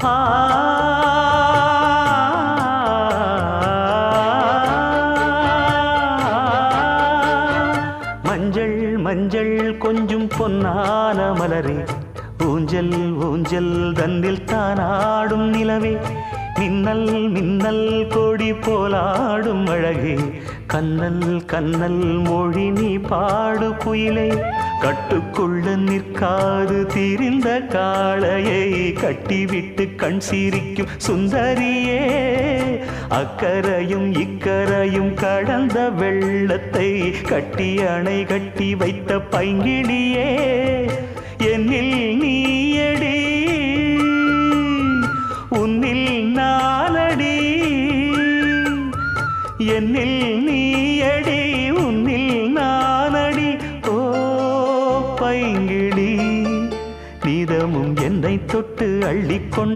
ஆ மஞ்சள் மஞ்சள் கொஞ்சம் பொன்னான மலரே, ஊஞ்சல் ஊஞ்சல் தன்னில் தானாடும் நிலவே, மின்னல் மின்னல் கொடி போலாடும் அழகே, கண்ணல் கண்ணல் மொழி நீ பாடு குயிலே, கட்டுக்குள்ள நிற்காது திரிந்த காளையை கட்டிவிட்டு கண் சிரிக்கும் சுந்தரியே, அக்கரையும் இக்கரையும் கடந்த வெள்ளத்தை கட்டி அணை கட்டி வைத்த பைங்கிளியே, என்னில் நீயடி உன்னில் நானடி, என்னில் நீயடி உன்னில் நானடி. ஓ பைங்கிளி, நீதமும் என்னை தொட்டு அள்ளிக்கொண்டு